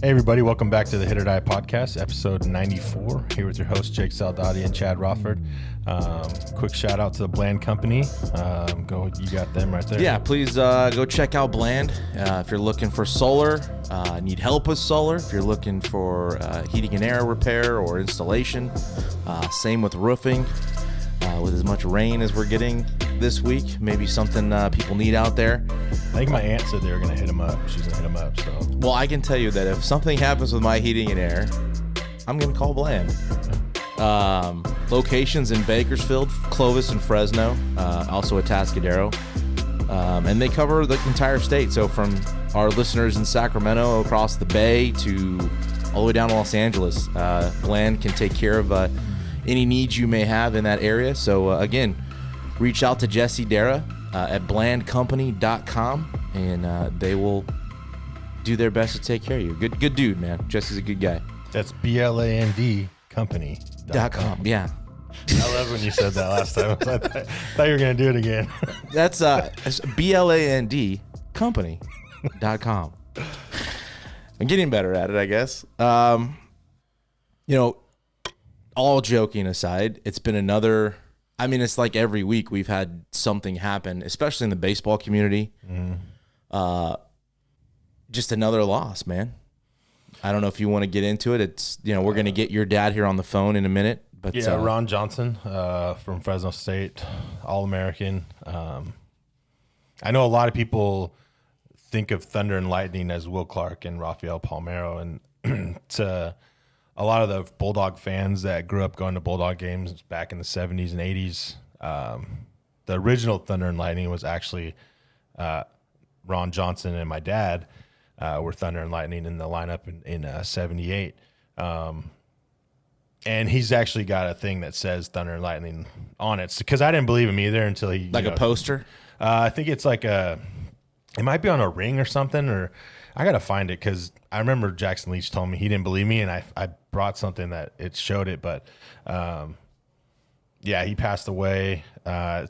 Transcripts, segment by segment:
Hey everybody, welcome back to the HIT.OR.DIE podcast, episode 94. Here with your hosts, HIT.OR.DIE and Chad Rothford. Quick shout out to the Bland Company. You got them right there. Yeah, please go check out Bland. If you're looking for solar, need help with solar, if you're looking for heating and air repair or installation, same with roofing. With as much rain as we're getting this week, maybe something people need out there. I think my aunt said they were going to hit him up. She's going to hit him up. So, well, I can tell you that if something happens with my heating and air, I'm going to call Bland. Locations in Bakersfield, Clovis, and Fresno, also Atascadero. And they cover the entire state. So from our listeners in Sacramento across the Bay to all the way down to Los Angeles, Bland can take care of any needs you may have in that area. So again, reach out to Jesse Dara at blandcompany.com and they will do their best to take care of you. Good dude, man. Jesse's a good guy. That's BLAND company.com. Yeah. I love when you said that last time. I thought you were going to do it again. That's BLAND company.com. I'm getting better at it, I guess. All joking aside, it's been another, it's like every week we've had something happen, especially in the baseball community. Just another loss, man. I don't know if you want to get into it. It's, we're going to get your dad here on the phone in a minute. But yeah, Ron Johnson from Fresno State, All-American. I know a lot of people think of Thunder and Lightning as Will Clark and Rafael Palmeiro, and to a lot of the Bulldog fans that grew up going to Bulldog games back in the 70s and 80s, the original Thunder and Lightning was actually Ron Johnson and my dad were Thunder and Lightning in the lineup in 78. And he's actually got a thing that says Thunder and Lightning on it, because I didn't believe him either until he... Like a poster? I think it's like it might be on a ring or something, or I got to find it, because I remember Jackson Leach told me he didn't believe me, and I brought something that it showed it. But, yeah, he passed away.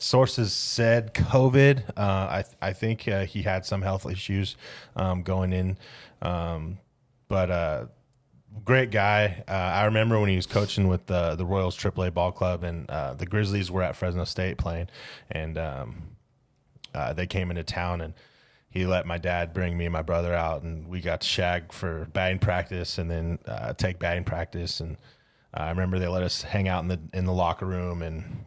Sources said COVID. I think he had some health issues going in. But great guy. I remember when he was coaching with the Royals AAA ball club, and the Grizzlies were at Fresno State playing, and they came into town, and he let my dad bring me and my brother out, and we got to shag for batting practice and then take batting practice. And I remember they let us hang out in the locker room, and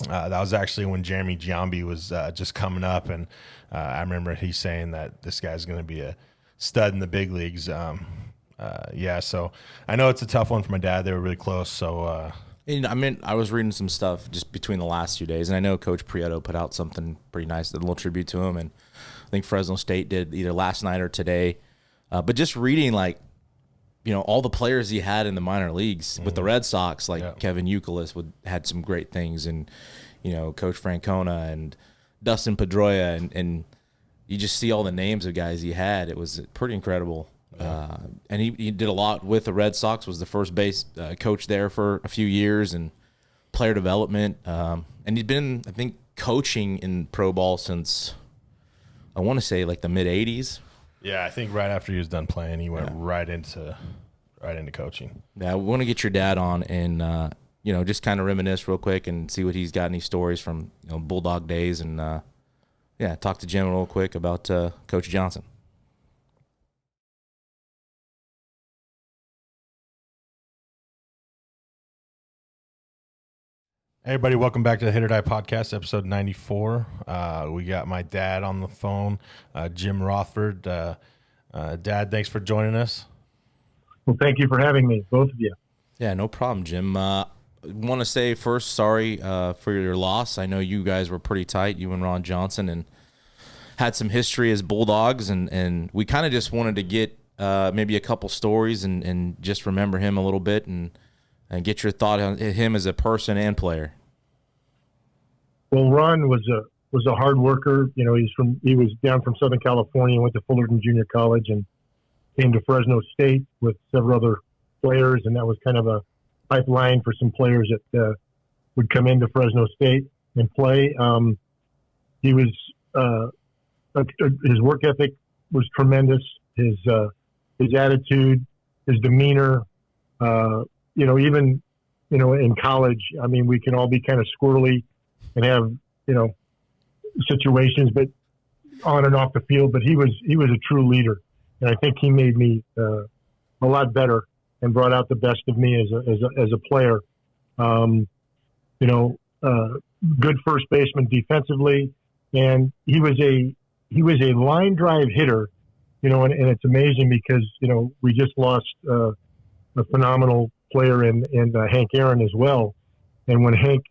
that was actually when Jeremy Giambi was just coming up, and I remember he saying that this guy's going to be a stud in the big leagues. Yeah, so I know it's a tough one for my dad. They were really close, so... I was reading some stuff just between the last few days, and I know Coach Prieto put out something pretty nice, a little tribute to him, and I think Fresno State did either last night or today. But just reading, all the players he had in the minor leagues with the Red Sox, Kevin Youkilis had some great things, and, Coach Francona and Dustin Pedroia, and you just see all the names of guys he had. It was pretty incredible. And he did a lot with the Red Sox, was the first base coach there for a few years, and player development. And he'd been, I think, coaching in pro ball since, I want to say, the mid-'80s. Yeah, I think right after he was done playing, he went right into coaching. Yeah, we want to get your dad on and, just kind of reminisce real quick and see what he's got, any stories from Bulldog days, and, talk to Jim real quick about Coach Johnson. Hey everybody, welcome back to the HIT.OR.DIE podcast, episode 94. We got my dad on the phone, Jim Rothford. Dad, thanks for joining us. Well, thank you for having me, both of you. Yeah, no problem, Jim. I want to say first, sorry for your loss. I know you guys were pretty tight, you and Ron Johnson, and had some history as Bulldogs, and we kind of just wanted to get maybe a couple stories and just remember him a little bit and get your thought on him as a person and player. Well, Ron was a hard worker. He was down from Southern California, went to Fullerton Junior College, and came to Fresno State with several other players, and that was kind of a pipeline for some players that would come into Fresno State and play. He was his work ethic was tremendous. His attitude his demeanor, even, in college, I mean, we can all be kind of squirrely and have, situations, but on and off the field, but he was a true leader. And I think he made me, a lot better and brought out the best of me as a player. Good first baseman defensively. And he was a line drive hitter, and it's amazing because, we just lost, a phenomenal player in Hank Aaron as well. And when Hank,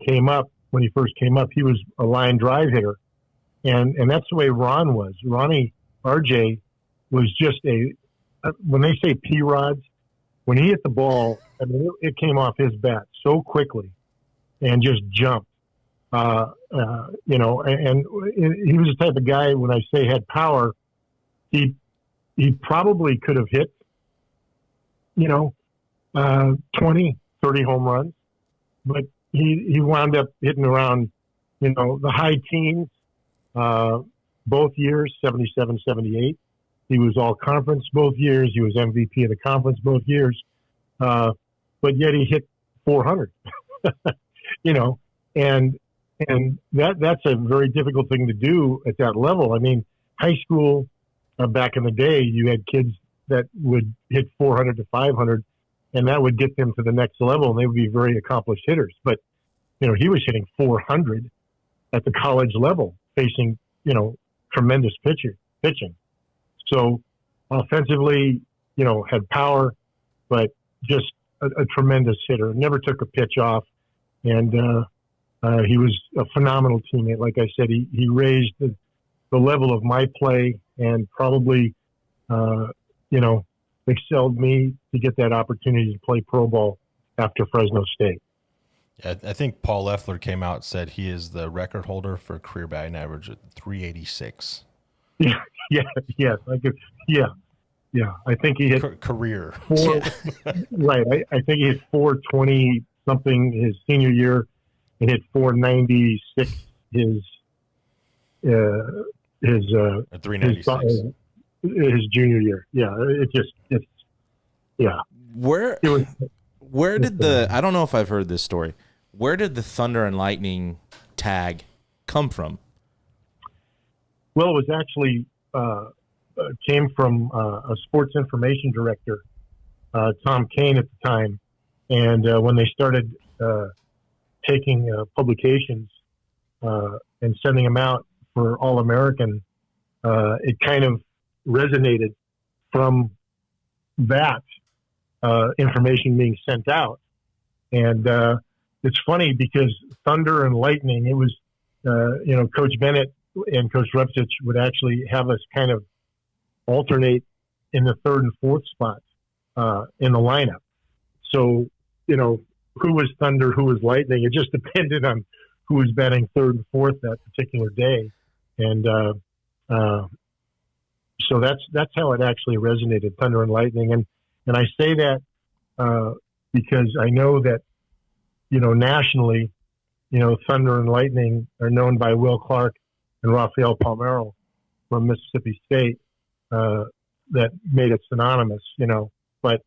came up, when he first came up, he was a line drive hitter. And that's the way Ron was. Ronnie RJ was just when they say P-Rods, when he hit the ball, I mean, it came off his bat so quickly and just jumped. And he was the type of guy, when I say had power, he probably could have hit, 20, 30 home runs, but he wound up hitting around, the high teens, both years, 77, 78. He was all conference both years. He was MVP of the conference both years. But yet he hit 400, and that's a very difficult thing to do at that level. I mean, high school, back in the day, you had kids that would hit 400 to 500, and that would get them to the next level, and they would be very accomplished hitters. But, he was hitting 400 at the college level, facing, tremendous pitching. So offensively, had power, but just a tremendous hitter. Never took a pitch off, and he was a phenomenal teammate. Like I said, he raised the level of my play and probably, excelled me to get that opportunity to play pro ball after Fresno State. Yeah, I think Paul Leffler came out and said he is the record holder for career batting average at 386. Yeah. I think he hit career. Right. I think he hit 420 something his senior year and hit 496 his 396 his junior year. Yeah. Where did I don't know if I've heard this story. Where did the Thunder and Lightning tag come from? Well, it was actually came from a sports information director, Tom Kane at the time. And when they started taking publications and sending them out for All-American, it kind of resonated from that information being sent out. And it's funny because Thunder and Lightning, it was, Coach Bennett and Coach Repsich would actually have us kind of alternate in the third and fourth spots in the lineup. So, who was Thunder, who was Lightning? It just depended on who was batting third and fourth that particular day. And so that's how it actually resonated, Thunder and Lightning. And I say that because I know that, nationally, Thunder and Lightning are known by Will Clark and Rafael Palmeiro from Mississippi State, that made it synonymous, but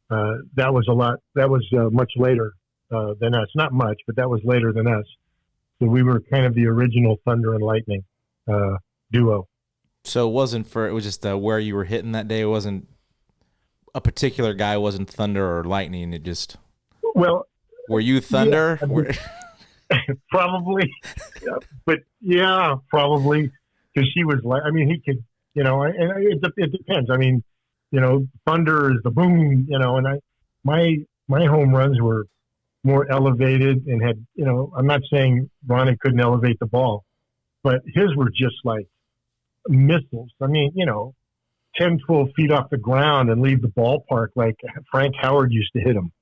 that was much later than us. Not much, but that was later than us. So we were kind of the original Thunder and Lightning duo. So it was just where you were hitting that day. It wasn't a particular guy, wasn't Thunder or Lightning. It just, were you Thunder? Yeah, probably, but yeah, probably, because she was like, he could, and it depends. Thunder is the boom, and my home runs were more elevated and had, I'm not saying Ronnie couldn't elevate the ball, but his were just like missiles. 10, 12 feet off the ground and leave the ballpark like Frank Howard used to hit them.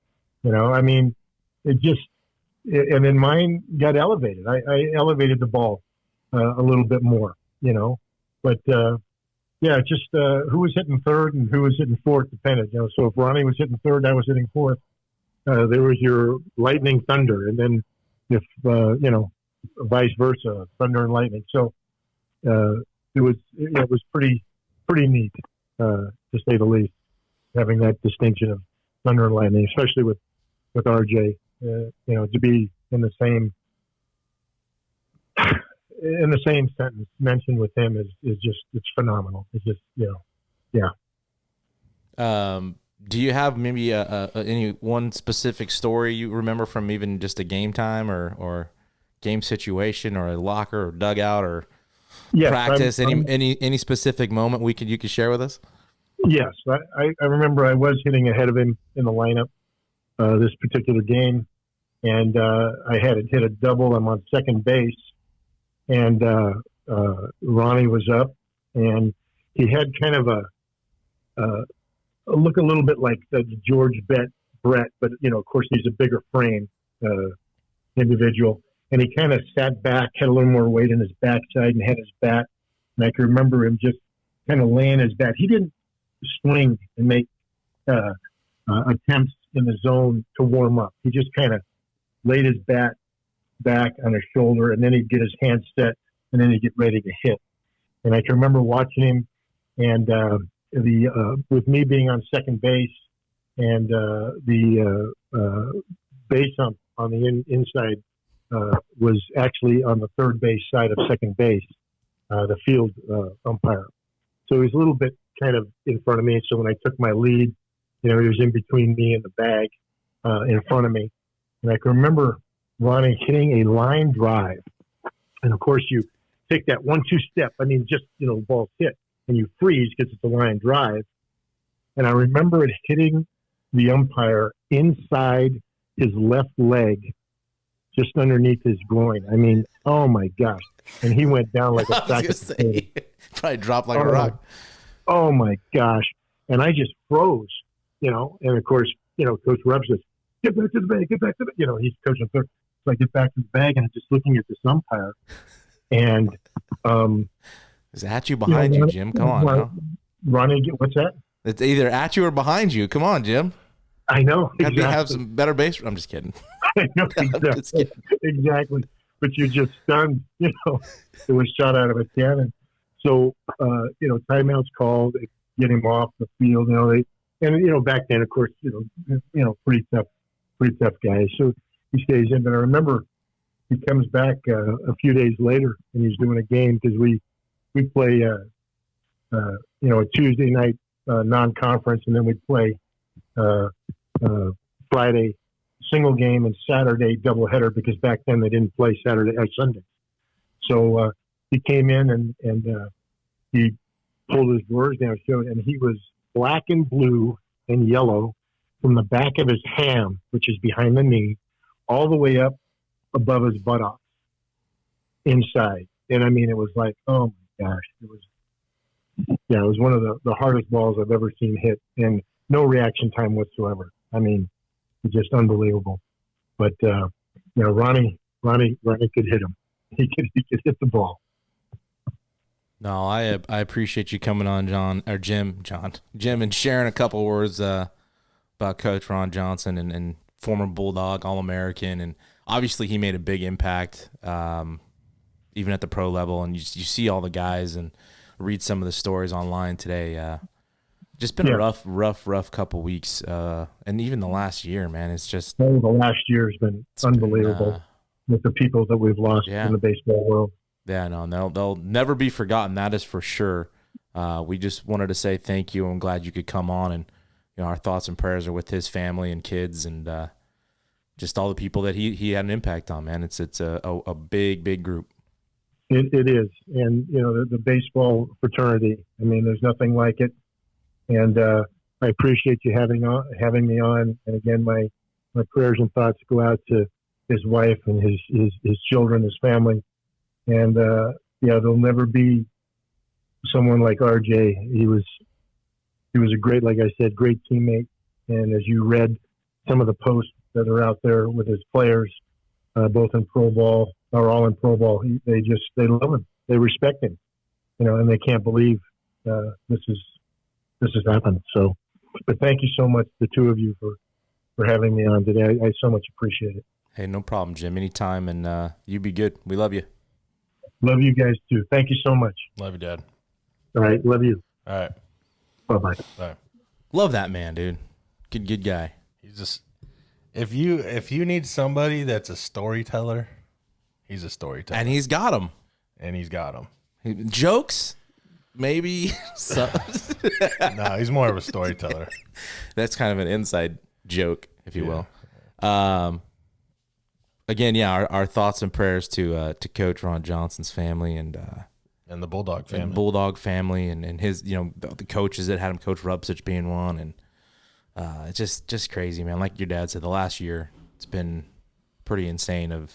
And then mine got elevated. I elevated the ball a little bit more, but just who was hitting third and who was hitting fourth depended. So if Ronnie was hitting third, I was hitting fourth. There was your Lightning Thunder, and then if vice versa, Thunder and Lightning. So it was pretty neat, to say the least. having that distinction of thunder and lightning, especially with RJ. To be in the same sentence mentioned with him is just, it's phenomenal. It's just, yeah. Do you have maybe any one specific story you remember from even just a game time or game situation or a locker or dugout or practice? Any specific moment you could share with us? Yes, I remember I was hitting ahead of him in the lineup this particular game, and I had hit a double. I'm on second base, and Ronnie was up, and he had kind of a look a little bit like the George Brett, but of course he's a bigger frame individual, and he kind of sat back, had a little more weight in his backside, and had his bat. And I can remember him just kind of laying his bat. He didn't swing and make attempts in the zone to warm up. He just kind of laid his bat back on his shoulder, and then he'd get his hand set, and then he'd get ready to hit. And I can remember watching him, and with me being on second base, and the base ump on the inside was actually on the third base side of second base, the field umpire. So he was a little bit kind of in front of me. So when I took my lead, he was in between me and the bag in front of me. And I can remember Ronnie hitting a line drive. And of course, you take that 1-2 step. I mean, just, the ball's hit and you freeze because it's a line drive. And I remember it hitting the umpire inside his left leg, just underneath his groin. I mean, oh my gosh. And he went down like a sack of potatoes. Probably dropped like a rock. Oh my gosh. And I just froze, and of course, Coach Reb says, get back to the bag, get back to the, he's coaching third. So I get back to the bag and I'm just looking at this umpire. And, is it at you behind you, Jim? Come on. Now. Ronnie, what's that? It's either at you or behind you. Come on, Jim. I know. Exactly. Have some better base. I'm just kidding. I know, exactly. Exactly. But you're just stunned, it was shot out of a cannon. So, timeouts called, get him off the field, back then, of course, pretty tough guy. So he stays in. But I remember he comes back a few days later and he's doing a game because we play, a Tuesday night non-conference, and then we'd play Friday single game and Saturday doubleheader because back then they didn't play Sunday. So he came in and he pulled his drawers down, and he was black and blue and yellow from the back of his ham, which is behind the knee, all the way up above his buttocks inside. And I mean, it was like, oh my gosh, it was one of the hardest balls I've ever seen hit, and no reaction time whatsoever. I mean, it's just unbelievable. But Ronnie could hit him. He could hit the ball. No, I appreciate you coming on, Jim, and sharing a couple words about Coach Ron Johnson and former Bulldog, All-American, and obviously he made a big impact even at the pro level. And you see all the guys and read some of the stories online today. Just been a rough couple weeks, and even the last year, man. It's just the last year has been unbelievable with the people that we've lost in the baseball world. Yeah, no, they'll never be forgotten. That is for sure. We just wanted to say thank you. I'm glad you could come on, and our thoughts and prayers are with his family and kids, and just all the people that he had an impact on. Man, it's a big group. It is, and the baseball fraternity. I mean, there's nothing like it. And I appreciate you having me on. And again, my prayers and thoughts go out to his wife and his children, his family. And there'll never be someone like RJ. He was a great, like I said, great teammate. And as you read some of the posts that are out there with his players, both in pro ball or all in pro ball, they love him, they respect him, and they can't believe this has happened. So, but thank you so much, the two of you, for having me on today. I so much appreciate it. Hey, no problem, Jim. Anytime, and you be good. We love you. Love you guys too. Thank you so much. Love you, Dad. All right. Love you. All right. Bye-bye. Bye. Love that man, dude. Good guy. He's just if you need somebody that's a storyteller, he's a storyteller, And he's got him. Jokes, maybe. No, he's more of a storyteller. That's kind of an inside joke, if you will. Again, yeah, our thoughts and prayers to Coach Ron Johnson's family and the Bulldog family. And his, the coaches that had him coach Rupsich being one. And it's just crazy, man. Like your dad said, the last year, it's been pretty insane of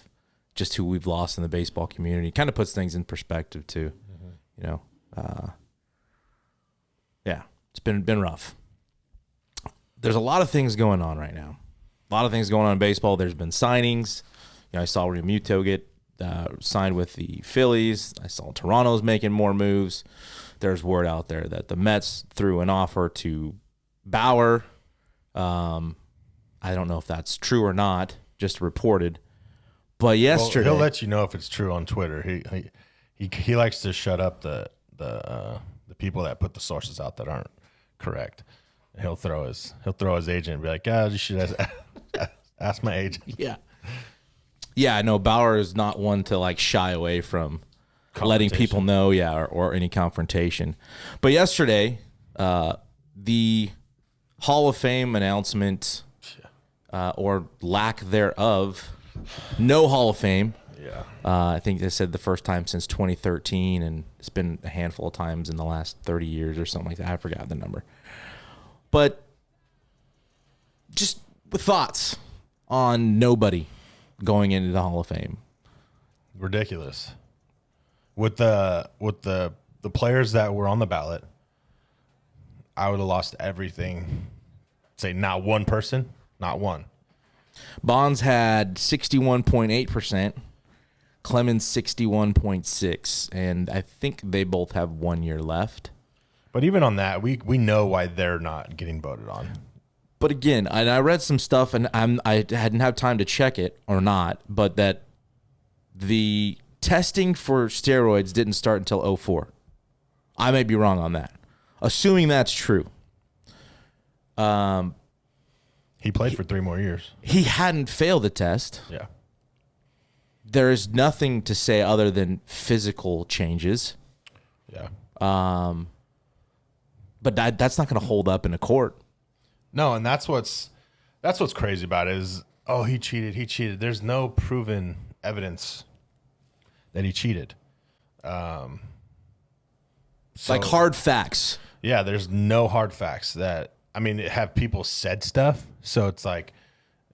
just who we've lost in the baseball community. Kind of puts things in perspective, too. Yeah, it's been rough. There's a lot of things going on right now. A lot of things going on in baseball. There's been signings. I saw Realmuto get signed with the Phillies. I saw Toronto's making more moves. There's word out there that the Mets threw an offer to Bauer. I don't know if that's true or not, just reported. But yesterday, he'll let you know if it's true on Twitter. He likes to shut up the people that put the sources out that aren't correct. He'll throw his agent and be like, "Yeah, you should ask my agent." Yeah, I know Bauer is not one to like shy away from letting people know, or any confrontation. But yesterday, the Hall of Fame announcement, or lack thereof, no Hall of Fame. Yeah. I think they said the first time since 2013, and it's been a handful of times in the last 30 years or something like that. I forgot the number. But just with thoughts on nobody going into the Hall of Fame. Ridiculous. With the players that were on the ballot, I would have lost everything. Say not one person, not one. Bonds had 61.8%, Clemens 61.6%, and I think they both have 1 year left. But even on that, we know why they're not getting voted on. But again, I read some stuff, and I hadn't had time to check it or not, but that the testing for steroids didn't start until 2004. I may be wrong on that. Assuming that's true. He played for 3 more years. He hadn't failed the test. Yeah. There is nothing to say other than physical changes. Yeah. But that's not going to hold up in a court. No, and that's what's crazy about it is, he cheated. There's no proven evidence that he cheated. So, like hard facts. Yeah, there's no hard facts have people said stuff. So it's like,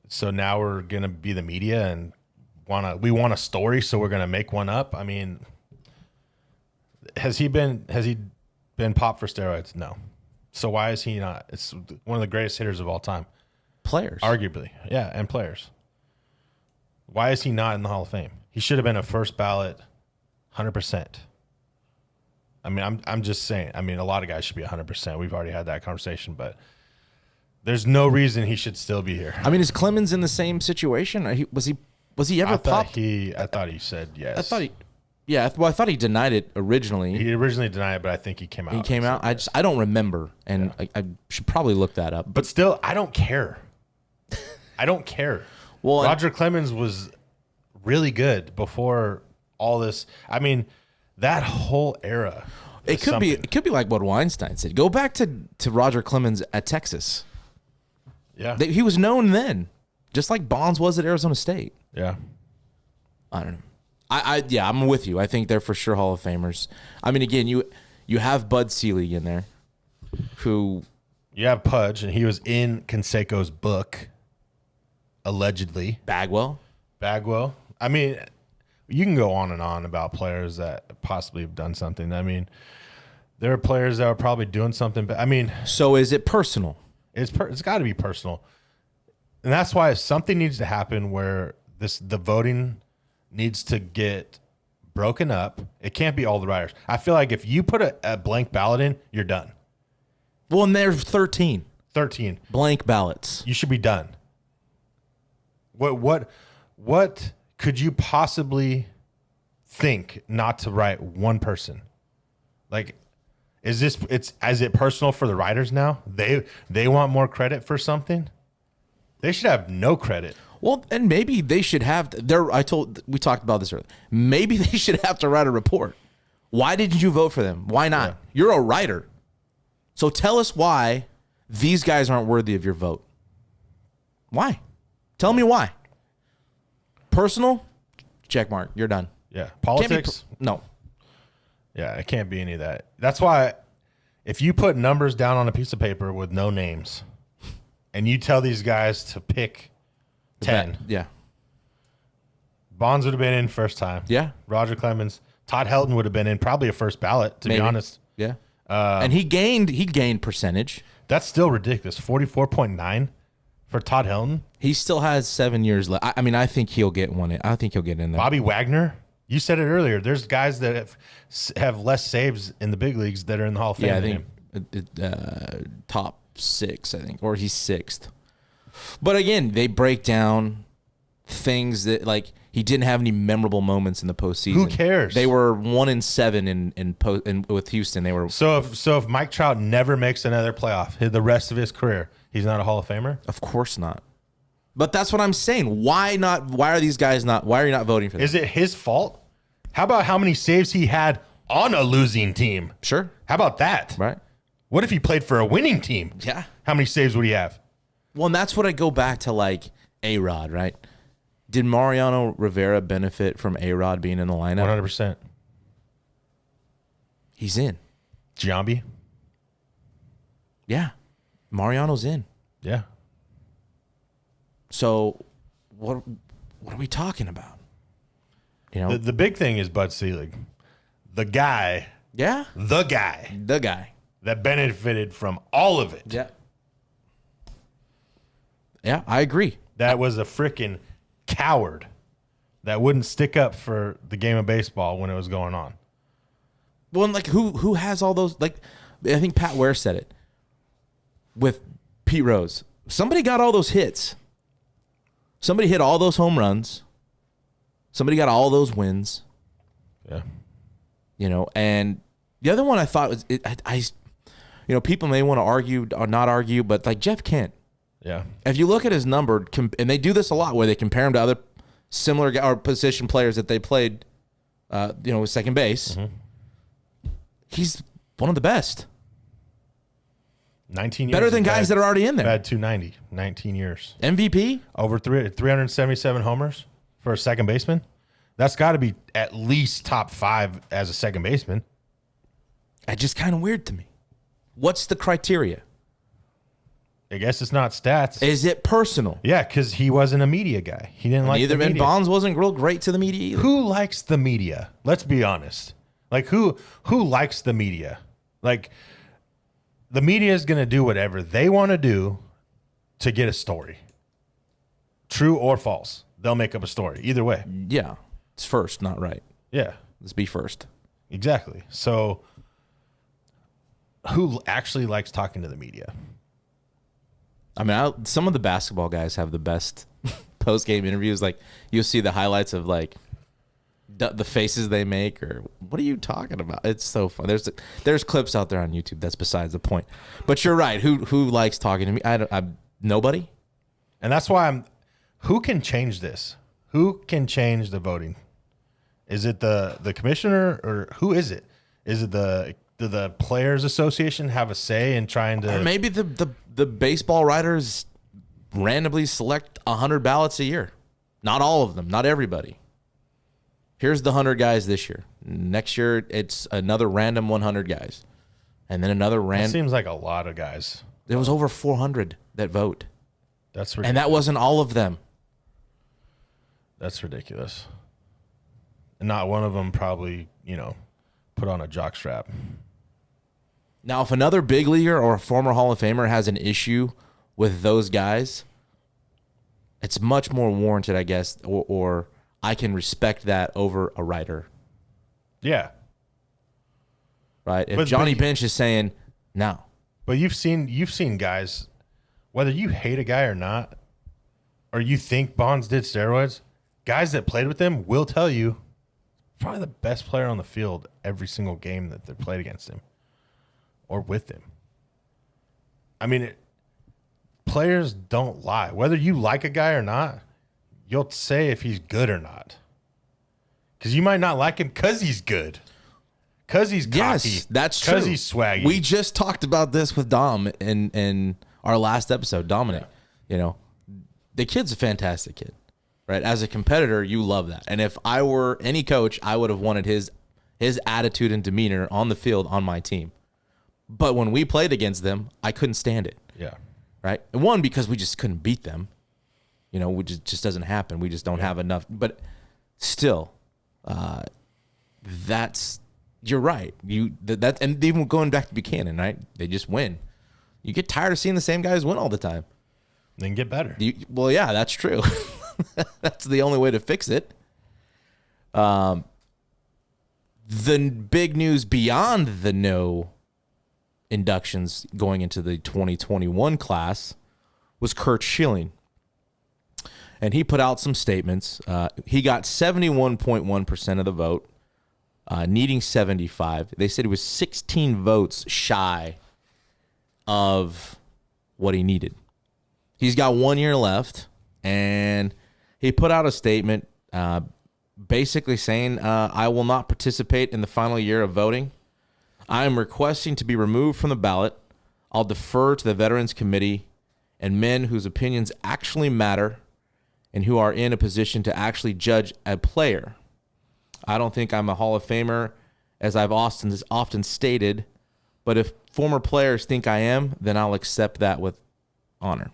so now we're going to be the media and we want a story. So we're going to make one up. I mean, has he been popped for steroids? No. So why is he not? It's one of the greatest hitters of all time. Players. Arguably. Yeah, and players. Why is he not in the Hall of Fame? He should have been a first ballot 100%. I mean, I'm just saying. I mean, a lot of guys should be 100%. We've already had that conversation, but there's no reason he should still be here. I mean, is Clemens in the same situation? Was he ever popped? I thought he said yes. I thought he denied it originally. He originally denied it, but I think he came out. He came out. I don't remember, and I should probably look that up. But still, I don't care. I don't care. Well, Roger Clemens was really good before all this. I mean, that whole era. It could be like what Weinstein said. Go back to Roger Clemens at Texas. Yeah, he was known then, just like Bonds was at Arizona State. Yeah, I don't know. I'm with you. I think they're for sure Hall of Famers. I mean, again, you have Bud Selig in there, who you have Pudge, and he was in Canseco's book, allegedly. Bagwell. I mean, you can go on and on about players that possibly have done something. I mean, there are players that are probably doing something, but I mean, so is it personal? It's got to be personal, and that's why something needs to happen where the voting needs to get broken up. It can't be all the writers. I feel like if you put a blank ballot in, you're done. Well, and there's 13 blank ballots. You should be done. What could you possibly think not to write one person? Like, Is it personal for the writers now? They want more credit for something? They should have no credit. Well, and maybe they should have we talked about this earlier. Maybe they should have to write a report. Why didn't you vote for them? Why not? Yeah. You're a writer. So tell us why these guys aren't worthy of your vote. Why? Tell me why. Personal? Check mark. You're done. Yeah. Politics? No. Yeah, it can't be any of that. That's why if you put numbers down on a piece of paper with no names and you tell these guys to pick 10, Yeah. Bonds would have been in first time. Yeah. Roger Clemens. Todd Helton would have been in probably a first ballot, to be honest. Yeah. And he gained percentage. That's still ridiculous. 44.9 for Todd Helton. He still has 7 years left. I mean, I think he'll get one. I think he'll get in there. Bobby Wagner. You said it earlier. There's guys that have less saves in the big leagues that are in the Hall of Fame. Yeah, I think top 6, I think, or he's 6th. But again, they break down things that, like, he didn't have any memorable moments in the postseason. Who cares? They were 1-7 with Houston. They were so if Mike Trout never makes another playoff the rest of his career, he's not a Hall of Famer? Of course not. But that's what I'm saying. Why not? Why are these guys not? Why are you not voting for them? Is it his fault? How about how many saves he had on a losing team? Sure. How about that? Right. What if he played for a winning team? Yeah. How many saves would he have? Well, and that's what I go back to, like, A-Rod, right? Did Mariano Rivera benefit from A-Rod being in the lineup? 100%. He's in. Giambi? Yeah. Mariano's in. Yeah. So what are we talking about? You know? The big thing is Bud Selig. The guy Yeah. The guy that benefited from all of it. Yeah. Yeah, I agree. That was a freaking coward that wouldn't stick up for the game of baseball when it was going on. Well, and like who has all those, like, I think Pat Ware said it with Pete Rose. Somebody got all those hits. Somebody hit all those home runs. Somebody got all those wins. Yeah. You know, and the other one I thought was, people may want to argue or not argue, but like Jeff Kent. Yeah. If you look at his number, and they do this a lot where they compare him to other similar or position players that they played, with second base. Mm-hmm. He's one of the best. 19 years. Better than guys that are already in there. Had 290, 19 years. MVP? Over 377 homers for a second baseman. That's got to be at least top 5 as a second baseman. That's just kind of weird to me. What's the criteria? I guess it's not stats. Is it personal? Yeah, because he wasn't a media guy. He didn't like the media. And Bonds wasn't real great to the media either. Who likes the media? Let's be honest. Like, who likes the media? Like, the media is going to do whatever they want to do to get a story. True or false. They'll make up a story. Either way. Yeah. It's first, not right. Yeah. Let's be first. Exactly. So, who actually likes talking to the media? I mean, some of the basketball guys have the best post-game interviews. Like, you'll see the highlights of, like, the faces they make, or what are you talking about? It's so fun. There's clips out there on YouTube. That's besides the point. But you're right. Who likes talking to me? I'm nobody. And that's why who can change this? Who can change the voting? Is it the commissioner, or who is it? Is it the Players Association have a say in trying to? Or maybe the baseball writers randomly select 100 ballots a year. Not all of them. Not everybody. Here's the 100 guys this year. Next year, it's another random 100 guys. And then another random. That seems like a lot of guys. There was over 400 that vote. That's ridiculous. And that wasn't all of them. That's ridiculous. And not one of them probably, put on a jockstrap. Now, if another big leaguer or a former Hall of Famer has an issue with those guys, it's much more warranted, I guess, or I can respect that over a writer. Yeah. Right? If Johnny Bench is saying, no. But you've seen guys, whether you hate a guy or not, or you think Bonds did steroids, guys that played with him will tell you probably the best player on the field every single game that they played against him. or with him. I mean, players don't lie. Whether you like a guy or not, you'll say if he's good or not. Because you might not like him because he's good. Because he's cocky. Yes, that's true. Because he's swaggy. We just talked about this with Dom in our last episode, Dominic. Yeah. You know, the kid's a fantastic kid, right? As a competitor, you love that. And if I were any coach, I would have wanted his attitude and demeanor on the field on my team. But when we played against them, I couldn't stand it. Yeah. Right? And one, because we just couldn't beat them. You know, which just doesn't happen. We just don't have enough. But still, you're right. And even going back to Buchanan, right? They just win. You get tired of seeing the same guys win all the time. Then get better. Well, yeah, that's true. That's the only way to fix it. The big news beyond the no inductions going into the 2021 class was Curt Schilling. And he put out some statements. He got 71.1% of the vote, needing 75. They said he was 16 votes shy of what he needed. He's got 1 year left, and he put out a statement basically saying, I will not participate in the final year of voting. I am requesting to be removed from the ballot. I'll defer to the Veterans Committee and men whose opinions actually matter and who are in a position to actually judge a player. I don't think I'm a Hall of Famer, as I've often stated, but if former players think I am, then I'll accept that with honor.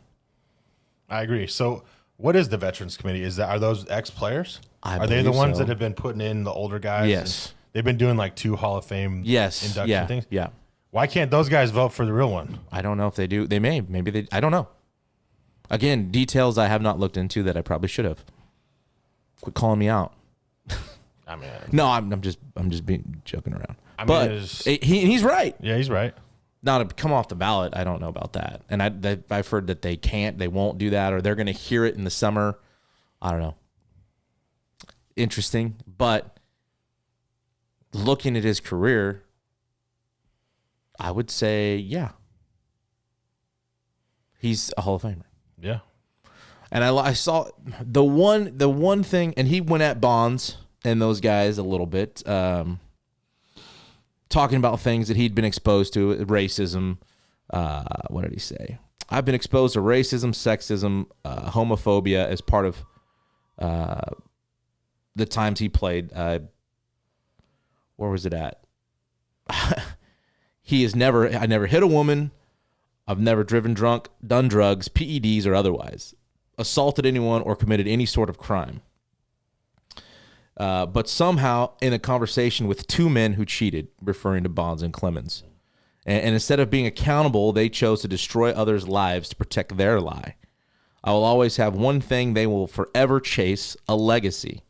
I agree. So what is the Veterans Committee? Are those ex-players? Are they the believe ones so. that have been putting in the older guys? Yes. They've been doing like 2 Hall of Fame induction things? Yeah. Why can't those guys vote for the real one? I don't know if they do. They may. Maybe they. I don't know. Again, details I have not looked into that I probably should have. Quit calling me out. I mean, no, I'm just joking around. I mean, but he's right. Yeah, he's right. Now to come off the ballot, I don't know about that. And I've heard that they won't do that, or they're going to hear it in the summer. I don't know. Interesting, but looking at his career, I would say, yeah, he's a Hall of Famer. Yeah. And I saw the one thing, and he went at Bonds and those guys a little bit, talking about things that he'd been exposed to, racism. What did he say? I've been exposed to racism, sexism, homophobia as part of the times he played. Where was it at? I never hit a woman. I've never driven drunk, done drugs, PEDs or otherwise, assaulted anyone or committed any sort of crime. But somehow in a conversation with 2 men who cheated, referring to Bonds and Clemens, and instead of being accountable, they chose to destroy others' lives to protect their lie. I will always have one thing they will forever chase, a legacy.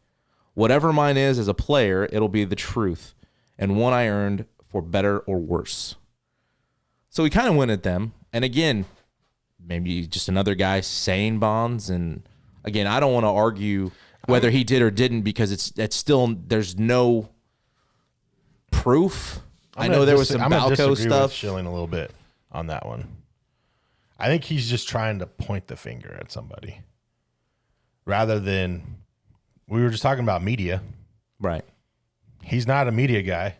Whatever mine is as a player, it'll be the truth, and one I earned for better or worse. So he kind of went at them. And again, maybe just another guy saying Bonds. And again, I don't want to argue whether he did or didn't, because it's still, there's no proof. I know there was some Balco stuff. With Schilling a little bit on that one. I think he's just trying to point the finger at somebody rather than, we were just talking about media. Right. He's not a media guy.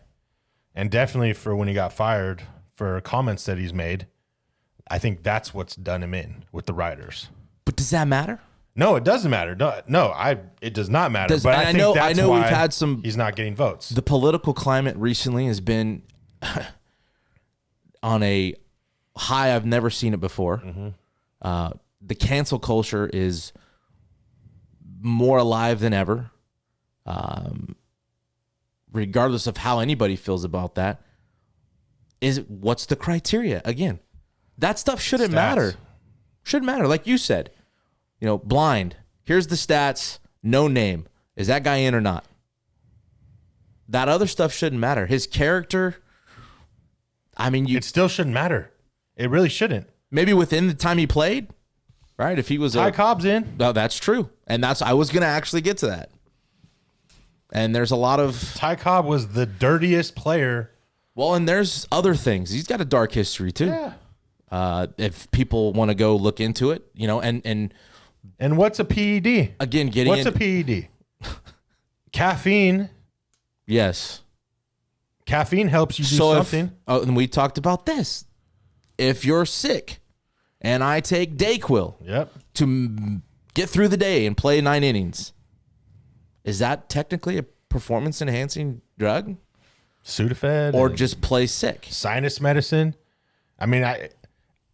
And definitely for when he got fired for comments that he's made, I think that's what's done him in with the writers. But does that matter? No, it doesn't matter. It does not matter. But I know we've had some. He's not getting votes. The political climate recently has been on a high I've never seen it before. Mm-hmm. The cancel culture is more alive than ever. Regardless of how anybody feels about that, what's the criteria? Again, that stuff shouldn't matter. Shouldn't matter. Like you said, blind. Here's the stats. No name. Is that guy in or not? That other stuff shouldn't matter. His character. I mean, it still shouldn't matter. It really shouldn't. Maybe within the time he played, right? If he was Ty Cobb's in. No, that's true, and I was going to actually get to that. And there's a lot of Ty Cobb was the dirtiest player Well, and there's other things. He's got a dark history too. Yeah. If people want to go look into it, and what's a PED? again, What's a PED? Caffeine. Yes. Caffeine helps you do something. And we talked about this. If you're sick and I take Dayquil Yep. to get through the day and play 9 innings, is that technically a performance-enhancing drug? Sudafed. Or just play sick? Sinus medicine. I mean,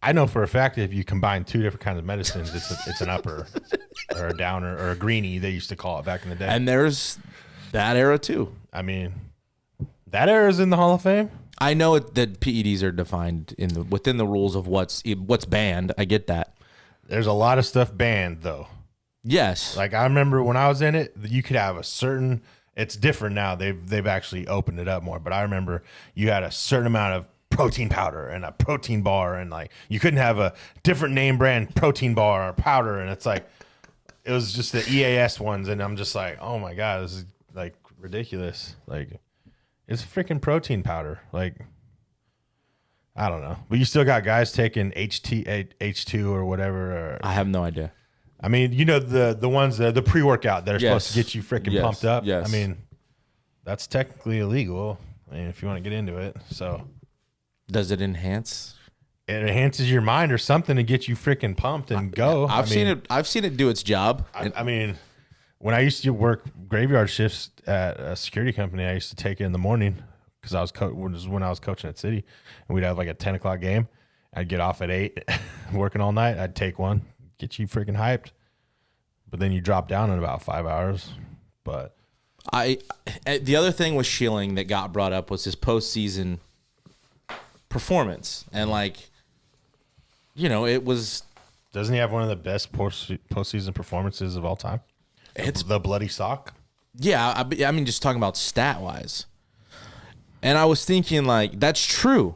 I know for a fact that if you combine 2 different kinds of medicines, it's an upper or a downer or a greenie, they used to call it back in the day. And there's that era too. I mean, that era is in the Hall of Fame. I know that PEDs are defined within the rules of what's banned. I get that. There's a lot of stuff banned though. Yes. Like I remember when I was in it, you could have a certain. It's different now. They've actually opened it up more. But I remember you had a certain amount of protein powder and a protein bar, and like you couldn't have a different name brand protein bar or powder. And it's like it was just the EAS ones, and I'm just like, oh my god, this is like ridiculous. Like it's freaking protein powder. Like I don't know, but you still got guys taking H2 or whatever. Or, I have no idea. I mean, you know the ones the pre-workout that are supposed to get you freaking pumped up. Yes. I mean, that's technically illegal. I mean, if you want to get into it, so does it enhance? It enhances your mind or something to get you freaking pumped and go. I've seen it do its job. I mean, when I used to work graveyard shifts at a security company, I used to take it in the morning because I was when I was coaching at City, and we'd have like a 10 o'clock game. I'd get off at 8, working all night. I'd take one. Get you freaking hyped, but then you drop down in about 5 hours. But the other thing with Schilling that got brought up was his postseason performance, and it was. Doesn't he have one of the best postseason performances of all time? It's the bloody sock. Yeah, I mean, just talking about stat wise, and I was thinking like that's true,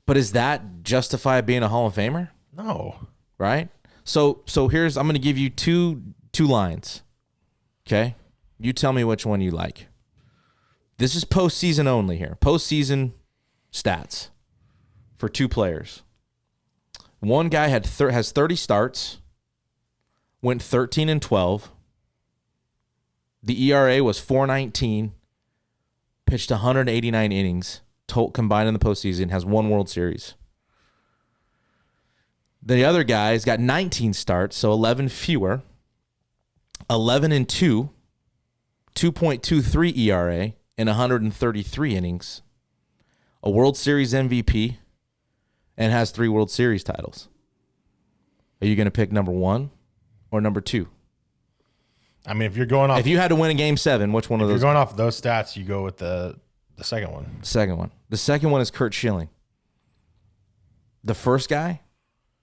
but is that justify being a Hall of Famer? No. Right? So I'm going to give you two lines. Okay? You tell me which one you like. This is postseason only here. Postseason stats for 2 players. One guy has 30 starts, went 13-12. The ERA was 4.19, pitched 189 innings, combined in the postseason, has 1 World Series. The other guy's got 19 starts, so 11 fewer, 11-2, 2.23 ERA in 133 innings, a World Series MVP, and has 3 World Series titles. Are you going to pick number 1 or number 2? I mean, if you had to win a Game 7, which one of those? If you're going off those stats, you go with the second one. The second one is Curt Schilling. The first guy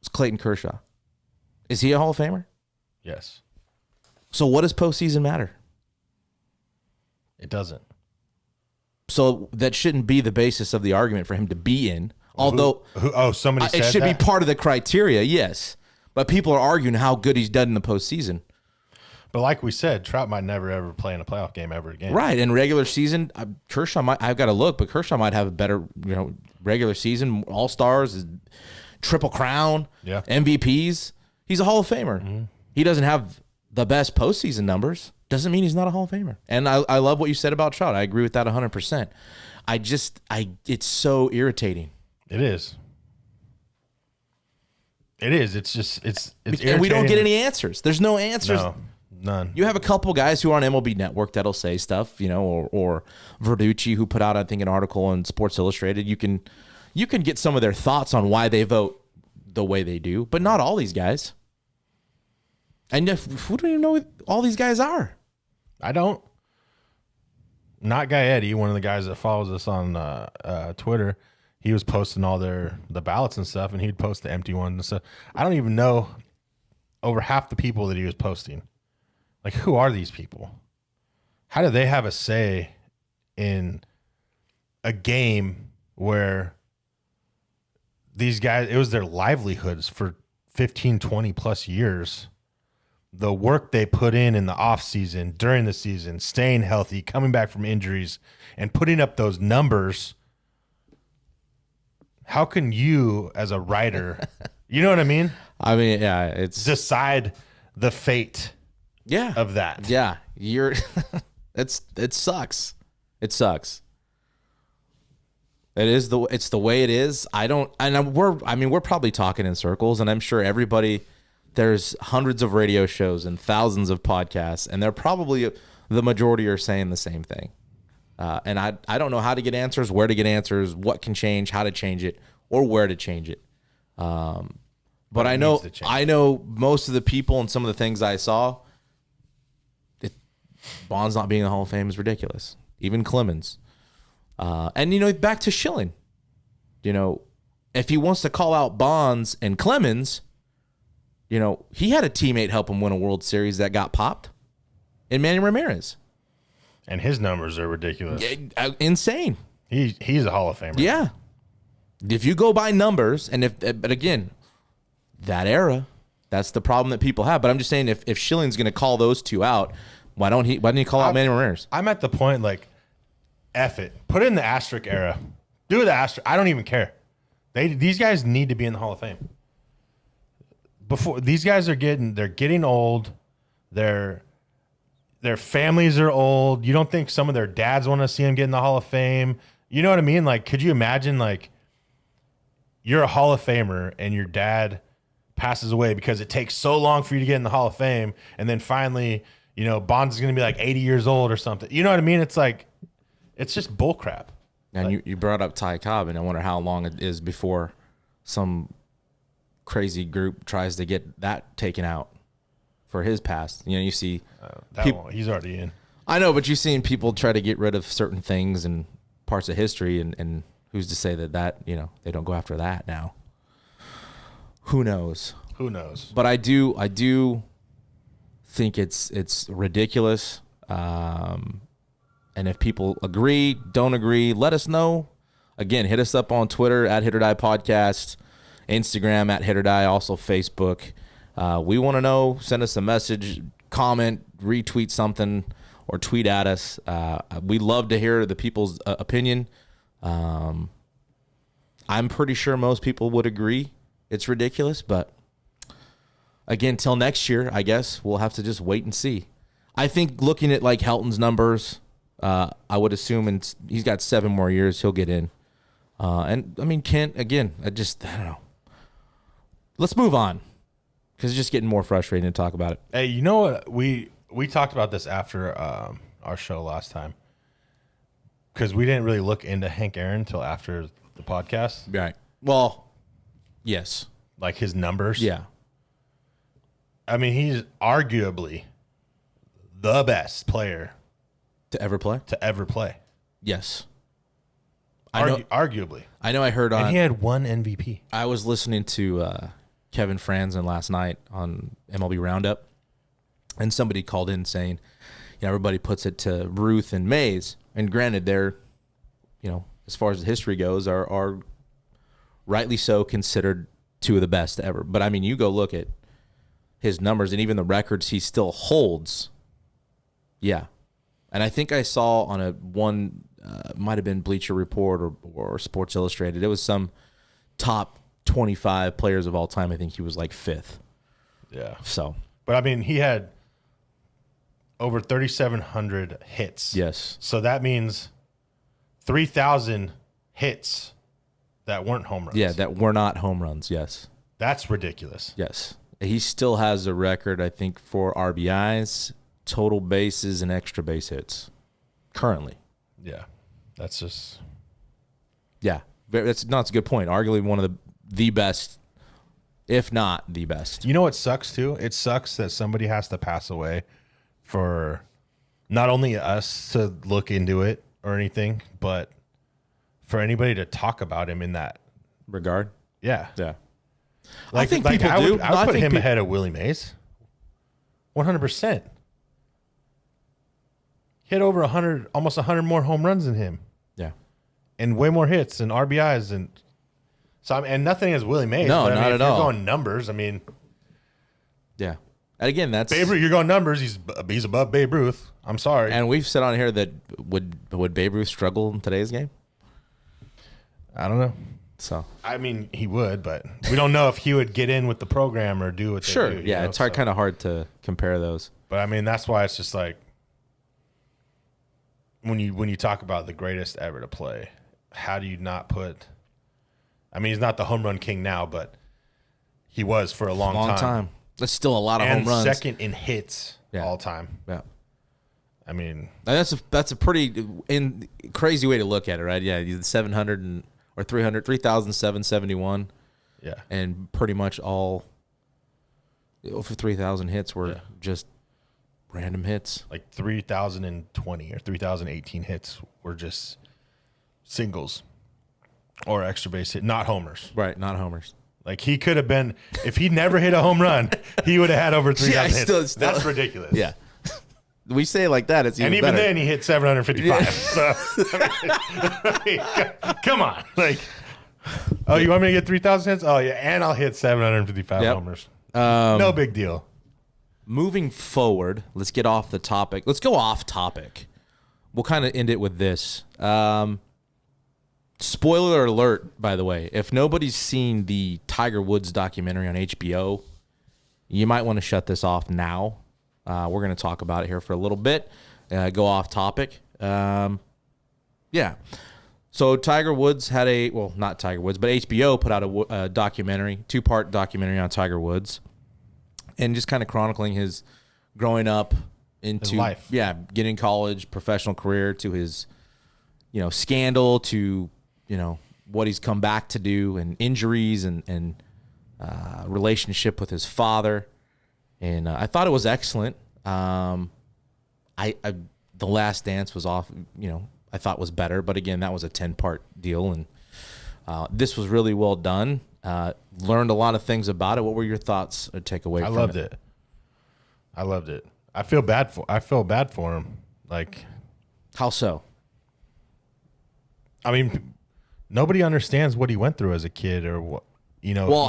is Clayton Kershaw. Is he a Hall of Famer? Yes. So what does postseason matter? It doesn't. So that shouldn't be the basis of the argument for him to be in. Although somebody said it should that? be part of the criteria, yes. But people are arguing how good he's done in the postseason. But like we said, Trout might never ever play in a playoff game ever again. Right. In regular season, Kershaw might. I've got to look, but Kershaw might have a better, regular season, All Stars, Triple Crown, MVPs. He's a Hall of Famer. Mm-hmm. He doesn't have the best postseason numbers. Doesn't mean he's not a Hall of Famer. And I love what you said about Trout. I agree with that 100%. It's so irritating. It is. It is. It's just it's and we don't get any answers. There's no answers. No, none. You have a couple guys who are on MLB Network that'll say stuff, or Verducci, who put out, I think, an article on Sports Illustrated. You can get some of their thoughts on why they vote the way they do, but not all these guys. And who do you know who all these guys are? I don't. Not Guy Eddie, one of the guys that follows us on Twitter. He was posting all the ballots and stuff, and he'd post the empty ones and stuff. I don't even know over half the people that he was posting. Like, who are these people? How do they have a say in a game where these guys, it was their livelihoods for 15, 20 plus years? The work they put in the off season, during the season, staying healthy, coming back from injuries, and putting up those numbers how can you as a writer, you know what I mean? I mean, yeah, it's Decide the fate yeah of that. Yeah, you're. It sucks. It sucks. It's the way it is. We're probably talking in circles, and I'm sure everybody. There's hundreds of radio shows and thousands of podcasts, and they're probably the majority are saying the same thing. And I don't know how to get answers, where to get answers, what can change, how to change it, or where to change it. But I know most of the people and some of the things I saw. Bond's not being in the Hall of Fame is ridiculous. Even Clemens. And, back to Schilling. If he wants to call out Bonds and Clemens, he had a teammate help him win a World Series that got popped in Manny Ramirez. And his numbers are ridiculous. Insane. He's a Hall of Famer. Yeah. If you go by numbers, but again, that era, that's the problem that people have. But I'm just saying, if Schilling's going to call those two out, why didn't he call out Manny Ramirez? I'm at the point F it. Put it in the asterisk era. Do the asterisk. I don't even care. These guys need to be in the Hall of Fame. Before these guys they're getting old. Their families are old. You don't think some of their dads want to see them get in the Hall of Fame? You know what I mean? Could you imagine you're a Hall of Famer and your dad passes away because it takes so long for you to get in the Hall of Fame, and then finally, Bonds is going to be 80 years old or something. You know what I mean? It's just bull crap. And you brought up Ty Cobb, and I wonder how long it is before some crazy group tries to get that taken out for his past. You see he's already in. I know, but you've seen people try to get rid of certain things and parts of history, and who's to say that they don't go after that now? Who knows? But I do think it's ridiculous. And if people agree, don't agree, let us know. Again, hit us up on Twitter at HIT.OR.DIE Podcast, Instagram at HIT.OR.DIE, also Facebook. We want to know. Send us a message, comment, retweet something, or tweet at us. We love to hear the people's opinion. I'm pretty sure most people would agree it's ridiculous, but again, till next year, I guess we'll have to just wait and see. I think looking at Helton's numbers, I would assume he's got 7 more years, he'll get in. And I mean, Kent, again, I don't know. Let's move on because it's just getting more frustrating to talk about it. Hey, you know what? We talked about this after our show last time because we didn't really look into Hank Aaron until after the podcast. Right. Well, yes. His numbers. Yeah. I mean, he's arguably the best player to ever play. Yes. Arguably. I know I heard and he had 1 MVP. I was listening to Kevin Franzen last night on MLB Roundup, and somebody called in saying, everybody puts it to Ruth and Mays, and granted, they're, as far as the history goes, are rightly so considered 2 of the best ever. But I mean, you go look at his numbers and even the records he still holds. Yeah. And I think I saw on might have been Bleacher Report or Sports Illustrated. It was some top 25 players of all time. I think he was 5th. Yeah. So. But I mean, he had over 3,700 hits. Yes. So that means 3,000 hits that weren't home runs. Yeah, that were not home runs. Yes. That's ridiculous. Yes. He still has a record, I think, for RBIs, total bases, and extra base hits currently. Yeah. That's just. Yeah. That's a good point. Arguably one of the best, if not the best. You know what sucks, too? It sucks that somebody has to pass away for not only us to look into it or anything, but for anybody to talk about him in that regard. Yeah. Yeah. I think people do. I would put him ahead of Willie Mays. 100%. Hit over 100, almost 100 more home runs than him. Yeah. And way more hits and RBIs. And nothing against Willie Mays. No, but not at all. You're going numbers. I mean. Yeah. And again, that's. Babe Ruth, you're going numbers. He's above Babe Ruth. I'm sorry. And we've said on here that would Babe Ruth struggle in today's game? I don't know. So I mean, he would, but we don't know if he would get in with the program or do what they do. Yeah, it's kind of hard to compare those. But I mean, that's why it's just like when you talk about the greatest ever to play, how do you not put? I mean, he's not the home run king now, but he was for a long time. That's still a lot of and home runs. Second in hits all time. Yeah. I mean, and that's a pretty crazy way to look at it, right? Yeah, 700 or 3,771. Yeah. And pretty much all over 3,000 hits were just random hits. Like 3,020 or 3,018 hits were just singles or extra base hit, not homers. Right, not homers. Like he could have been, if he never hit a home run, he would have had over 3,000 hits. Still, that's ridiculous. Yeah. We say it like that, it's even better. And even then, he hit 755. So, I mean, come on. Like, oh, you want me to get 3,000 hits? Oh, yeah, and I'll hit 755 homers. No big deal. Moving forward, let's get off the topic. Let's go off topic. We'll kind of end it with this. Spoiler alert, by the way. If nobody's seen the Tiger Woods documentary on HBO, you might want to shut this off now. We're going to talk about it here for a little bit. Go off topic. Yeah. So Tiger Woods had not Tiger Woods, but HBO put out a documentary, 2-part documentary on Tiger Woods, and just kind of chronicling his growing up into his life. Yeah, getting college, professional career, to his, scandal, to, what he's come back to do, and injuries and relationship with his father. And I thought it was excellent. The Last Dance was off, I thought was better. But again, that was a 10-part deal. And this was really well done. Learned a lot of things about it. What were your thoughts or takeaway from it? I loved it. I feel bad for him. Like, how so? I mean, nobody understands what he went through as a kid or what, Well,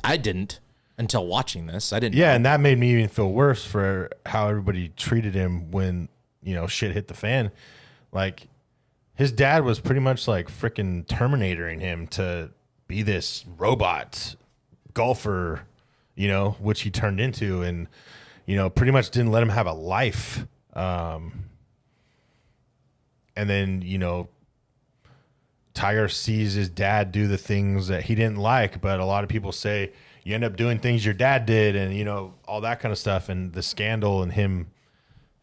I didn't. Until watching this, I didn't know. And that made me even feel worse for how everybody treated him when, shit hit the fan. Like, his dad was pretty much like freaking Terminatoring him to be this robot golfer, which he turned into, and, pretty much didn't let him have a life. And then, Tiger sees his dad do the things that he didn't like, but a lot of people say, you end up doing things your dad did, and, all that kind of stuff, and the scandal and him,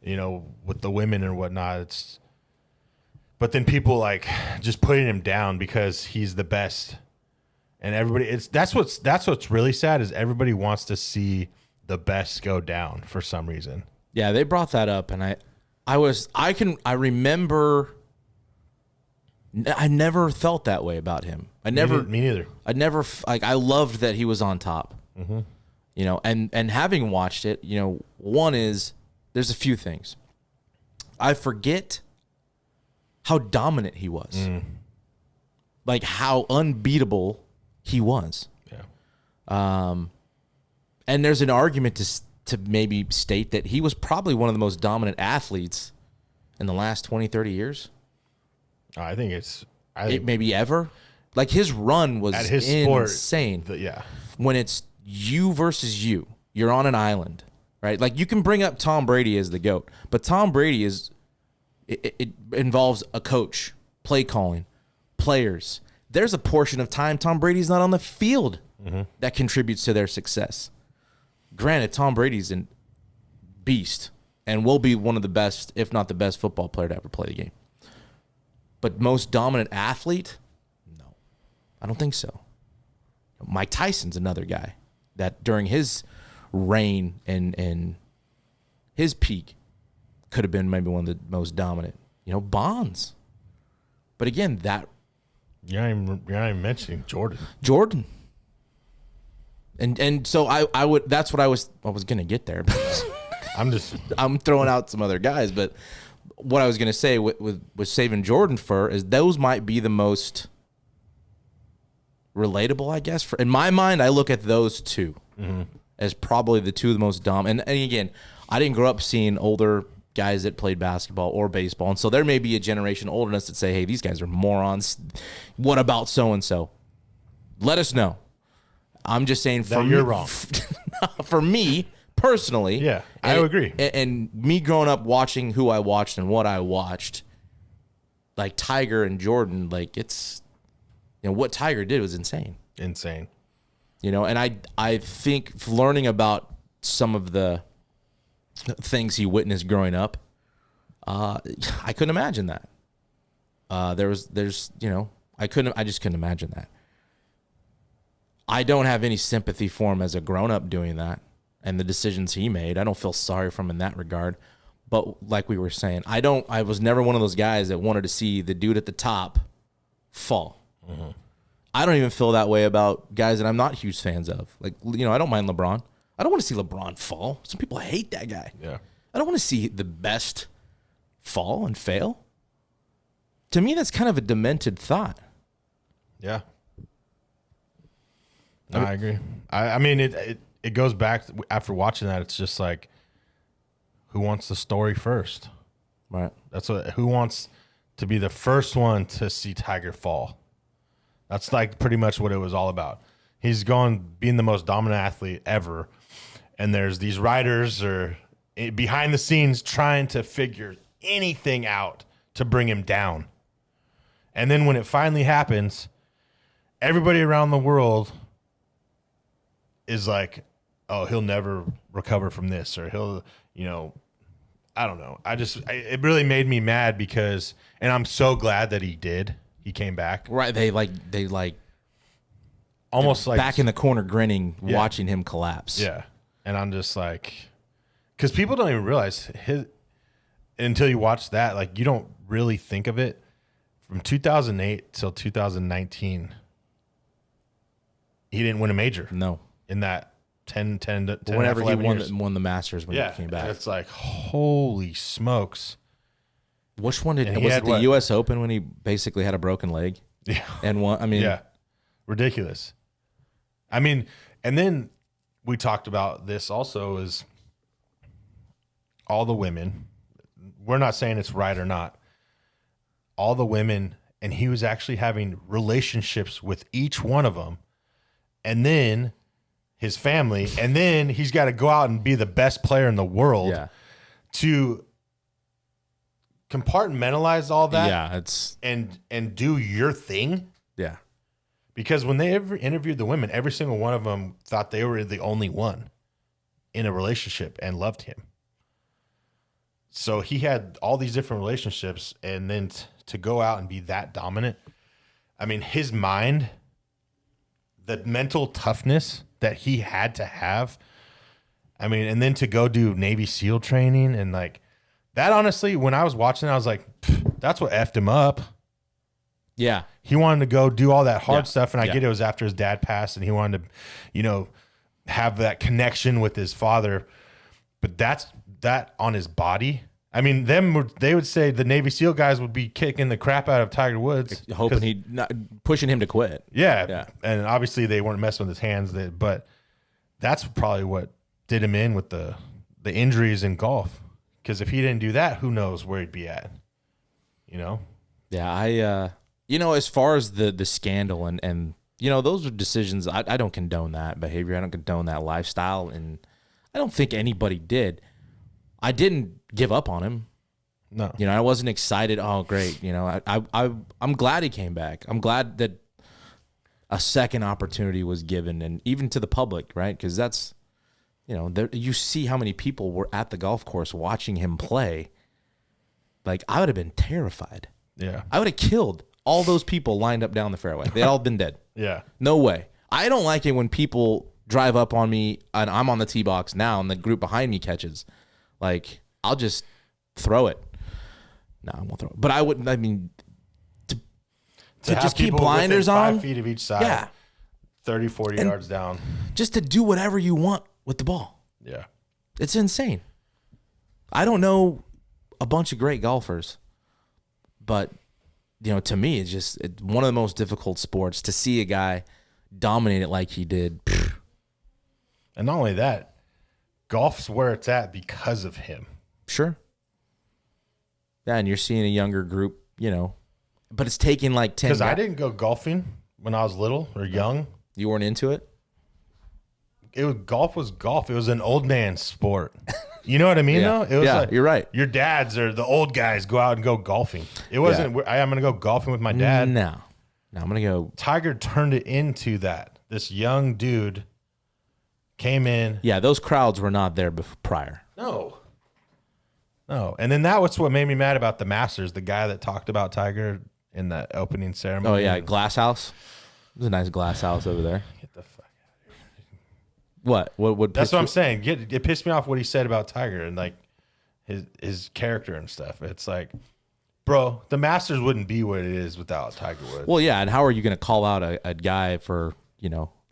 with the women and whatnot. But then people like just putting him down because he's the best, and everybody. That's what's really sad is everybody wants to see the best go down for some reason. Yeah, they brought that up, and I remember. I never felt that way about him. Me neither. I loved that he was on top. Mm-hmm. And having watched it, one is there's a few things. I forget how dominant he was. Like how unbeatable he was. Yeah. And there's an argument to maybe state that he was probably one of the most dominant athletes in the last 20, 30 years. I think maybe ever. Like his run was at his insane. Sport, yeah. When it's you versus you're on an island, right? Like you can bring up Tom Brady as the GOAT, but Tom Brady it involves a coach, play calling, players. There's a portion of time Tom Brady's not on the field that contributes to their success. Granted, Tom Brady's a beast and will be one of the best, if not the best football player to ever play the game. But most dominant athlete? No, I don't think so. Mike Tyson's another guy that during his reign and his peak could have been maybe one of the most dominant. Bonds. But again, that you're not even mentioning Jordan. And so I would. That's what I was gonna get there. I'm throwing out some other guys, but. What I was going to say with saving Jordan is those might be the most relatable, I guess. In my mind, I look at those two as probably the two of the most dominant. And again, I didn't grow up seeing older guys that played basketball or baseball. And so there may be a generation older than us that say, hey, these guys are morons. What about so-and-so? let us know. I'm just saying that you're wrong. For me personally, yeah, I agree. And me growing up watching who I watched and what I watched, like Tiger and Jordan, like it's, what Tiger did was insane. Insane. And I think learning about some of the things he witnessed growing up, I couldn't imagine that. I just couldn't imagine that. I don't have any sympathy for him as a grown-up doing that and the decisions he made. I don't feel sorry for him in that regard. But like we were saying, I was never one of those guys that wanted to see the dude at the top fall. Mm-hmm. I don't even feel that way about guys that I'm not huge fans of. Like, I don't mind LeBron. I don't want to see LeBron fall. Some people hate that guy. Yeah. I don't want to see the best fall and fail. To me, that's kind of a demented thought. Yeah. No, I agree. I mean, it goes back after watching that. It's just like, who wants the story first? Right. Who wants to be the first one to see Tiger fall? That's like pretty much what it was all about. He's being the most dominant athlete ever. And there's these writers or behind the scenes trying to figure anything out to bring him down. And then when it finally happens, everybody around the world is like, oh, he'll never recover from this, or he'll, I don't know. It really made me mad because, and I'm so glad that he came back. Right. They almost like back in the corner grinning, watching him collapse. Yeah. And I'm just like, because people don't even realize until you watch that, like you don't really think of it. From 2008 till 2019, he didn't win a major. No. In that 10 whenever he years. won the Masters when he came back. And it's like, holy smokes. Which one was it the U.S. Open when he basically had a broken leg? Yeah. And won? I mean. Yeah. Ridiculous. I mean, and then we talked about this also is all the women. We're not saying it's right or not. All the women, and he was actually having relationships with each one of them. And then his family, and then he's got to go out and be the best player in the world to compartmentalize all that. Yeah, it's and do your thing. Yeah. Because when they ever interviewed the women, every single one of them thought they were the only one in a relationship and loved him. So he had all these different relationships, and then to go out and be that dominant. I mean, his mind, the mental toughness that he had to have. I mean, and then to go do Navy SEAL training and like that, honestly, when I was watching, I was like, that's what effed him up. Yeah. He wanted to go do all that hard stuff. And I get it was after his dad passed and he wanted to, have that connection with his father. But that's that on his body. I mean, they would say the Navy SEAL guys would be kicking the crap out of Tiger Woods, hoping pushing him to quit. Yeah, and obviously they weren't messing with his hands. But that's probably what did him in with the injuries in golf. Because if he didn't do that, who knows where he'd be at? Yeah, as far as the scandal and those are decisions. I don't condone that behavior. I don't condone that lifestyle, and I don't think anybody did. I didn't give up on him. No. I wasn't excited. Oh, great. I'm glad he came back. I'm glad that a second opportunity was given, and even to the public, right? Because that's, you see how many people were at the golf course watching him play. Like, I would have been terrified. Yeah. I would have killed all those people lined up down the fairway. They'd all been dead. Yeah. No way. I don't like it when people drive up on me and I'm on the tee box now and the group behind me catches. Like, I'll just throw it. No, I won't throw it. But I wouldn't, to just keep blinders on. 5 feet of each side. Yeah. 30, 40 yards down. Just to do whatever you want with the ball. Yeah. It's insane. I don't know a bunch of great golfers, but, to me, it's one of the most difficult sports to see a guy dominate it like he did. And not only that, golf's where it's at because of him. Sure. Yeah, and you're seeing a younger group, but it's taking like 10 Because I didn't go golfing when I was little or young. You weren't into it? Golf was golf. It was an old man sport. You know what I mean, though? It was like, you're right. Your dads or the old guys go out and go golfing. It wasn't, I'm going to go golfing with my dad. No, I'm going to go. Tiger turned it into that. This young dude came in. Yeah, those crowds were not there prior. No. And then that was what made me mad about the Masters, the guy that talked about Tiger in that opening ceremony. Oh, yeah, glass house. There's a nice glass house over there. Get the fuck out of here. What? That's what I'm saying. It pissed me off what he said about Tiger and like his character and stuff. It's like, bro, the Masters wouldn't be what it is without Tiger Woods. Well, yeah, and how are you going to call out a guy for,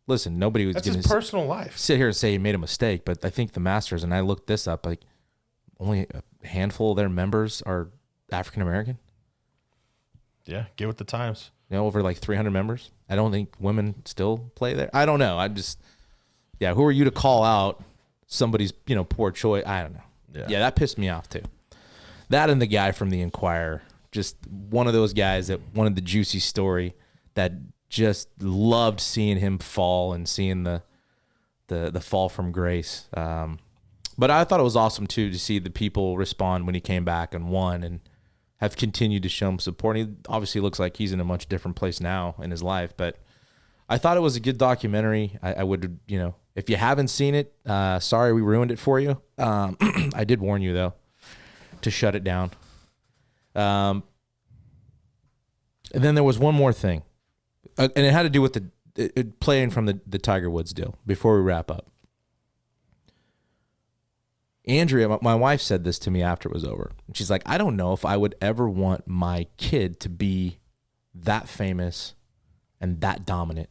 listen, nobody was That's going his to personal life. sit here and say he made a mistake, but I think the Masters, and I looked this up, like only a handful of their members are African American. Yeah, get with the times. Over like 300 members. I don't think women still play there. I don't know. Who are you to call out somebody's, poor choice? I don't know. Yeah, that pissed me off too. That and the guy from the Inquirer, just one of those guys that wanted the juicy story, that just loved seeing him fall and seeing the fall from grace. But I thought it was awesome too to see the people respond when he came back and won and have continued to show him support. He obviously looks like he's in a much different place now in his life, but I thought it was a good documentary. I would, if you haven't seen it, sorry we ruined it for you. I did warn you though to shut it down. And then there was one more thing, and it had to do with playing from the Tiger Woods deal before we wrap up. Andrea, my wife, said this to me after it was over. She's like, I don't know if I would ever want my kid to be that famous and that dominant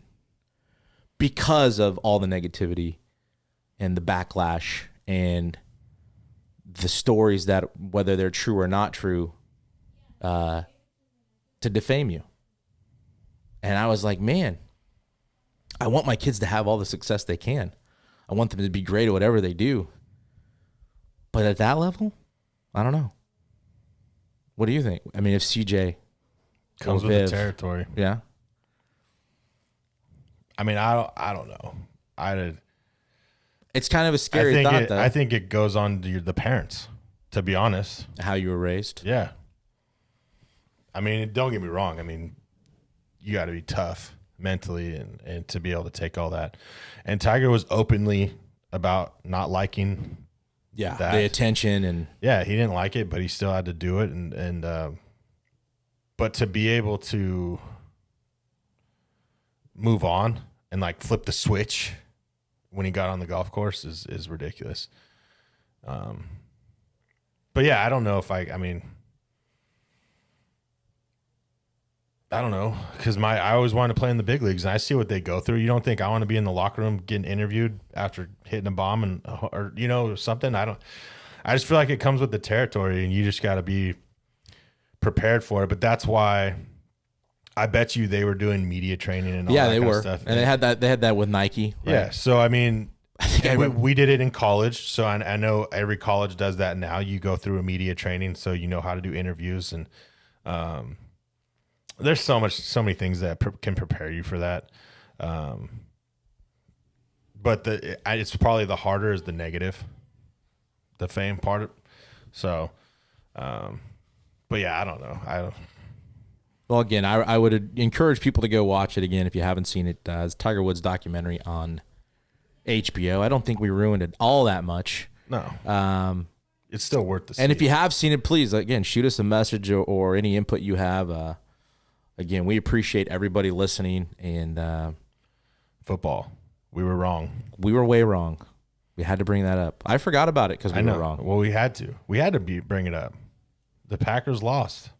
because of all the negativity and the backlash and the stories that, whether they're true or not true, to defame you. And I was like, man, I want my kids to have all the success they can. I want them to be great at whatever they do. But at that level, I don't know. What do you think? I mean, if CJ comes with the territory, yeah. I mean, I don't know. It's kind of a scary thought, though. I think it goes on to the parents, to be honest. How you were raised. Yeah. I mean, don't get me wrong. I mean, you got to be tough mentally and to be able to take all that. And Tiger was openly about not liking. Yeah, the attention and he didn't like it, but he still had to do it, and but to be able to move on and like flip the switch when he got on the golf course is ridiculous. But yeah, I don't know if I don't know, because I always wanted to play in the big leagues, and I see what they go through. You don't think I want to be in the locker room getting interviewed after hitting a bomb or something? I just feel like it comes with the territory, and you just got to be prepared for it. But that's why I bet you they were doing media training and all that they kind were of stuff. And they had that with Nike. Right? Yeah. So I mean, we did it in college, so I know every college does that now. You go through a media training, so you know how to do interviews and. There's so many things that can prepare you for that. But it's probably the harder is the negative, the fame part. So, but yeah, I don't know. Well, again, I would encourage people to go watch it again if you haven't seen it. It's Tiger Woods documentary on HBO. I don't think we ruined it all that much. No. It's still worth the. And if you have seen it, please, again, shoot us a message or any input you have. Again, we appreciate everybody listening. And football, we were wrong. We were way wrong. We had to bring that up. I forgot about it because we were wrong. Well, we had to. We had to bring it up. The Packers lost,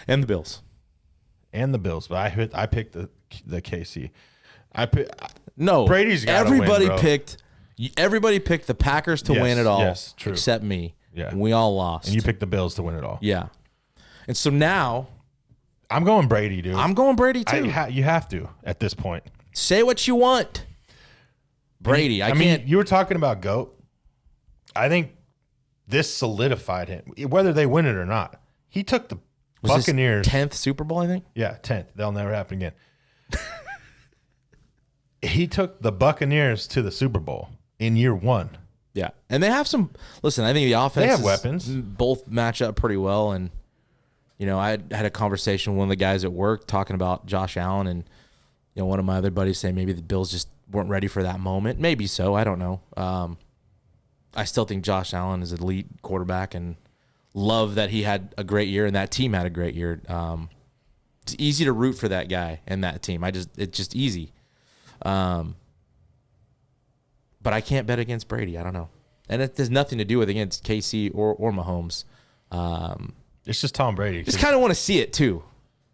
and the Bills, But I picked the KC. Brady's got everybody win, picked. Everybody picked the Packers to win it all. Yes, true. Except me. Yeah, and we all lost. And you picked the Bills to win it all. Yeah, and so now I'm going Brady, dude. I'm going Brady too. You have to at this point. Say what you want. Brady. I can't. You were talking about GOAT. I think this solidified him, whether they win it or not. He took the Buccaneers 10th Super Bowl, I think. Yeah, 10th. They'll never happen again. He took the Buccaneers to the Super Bowl in year 1. Yeah, and they have some. Listen, I think the offense. They have weapons. Both match up pretty well, and I had a conversation with one of the guys at work talking about Josh Allen, and one of my other buddies saying maybe the Bills just weren't ready for that moment. Maybe so. I don't know. I still think Josh Allen is an elite quarterback, and love that he had a great year and that team had a great year. It's easy to root for that guy and that team. It's just easy. But I can't bet against Brady. I don't know. And it has nothing to do with against KC or Mahomes. It's just Tom Brady. Just kind of want to see it too.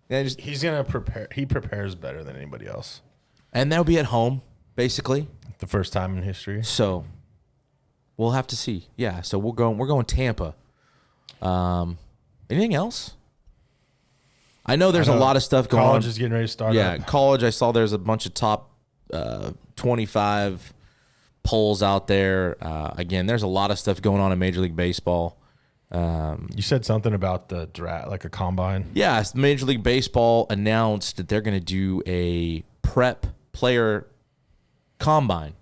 He's going to prepare. He prepares better than anybody else. And they'll be at home, basically. The first time in history. So we'll have to see. Yeah, so we're going Tampa. Anything else? I know there's a lot of stuff going on. College is getting ready to start. Yeah, up. college. I saw there's a bunch of top 25 polls out there. Again, there's a lot of stuff going on in Major League Baseball. You said something about the draft, like a combine. Yeah, Major League Baseball announced that they're going to do a prep player combine,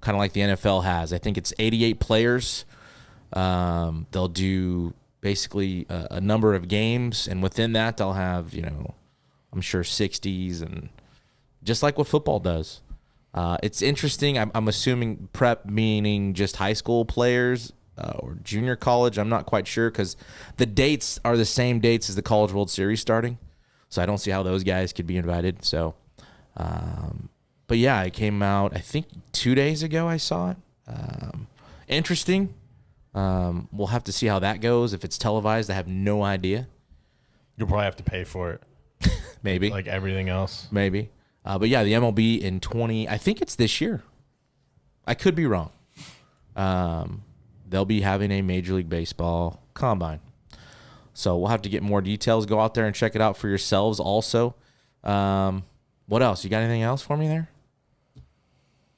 kind of like the NFL has. I think it's 88 players. They'll do basically a number of games, and within that they'll have, I'm sure 60s, and just like what football does. It's interesting. I'm assuming prep meaning just high school players or junior college. I'm not quite sure because the dates are the same dates as the College World Series starting, so I don't see how those guys could be invited. So, but yeah, it came out I think 2 days ago. I saw it. Interesting. We'll have to see how that goes. If it's televised, I have no idea. You'll probably have to pay for it. Maybe. Like everything else. Maybe. But yeah, the MLB in I think it's this year. I could be wrong. They'll be having a Major League Baseball combine. So we'll have to get more details. Go out there and check it out for yourselves also. What else? You got anything else for me there?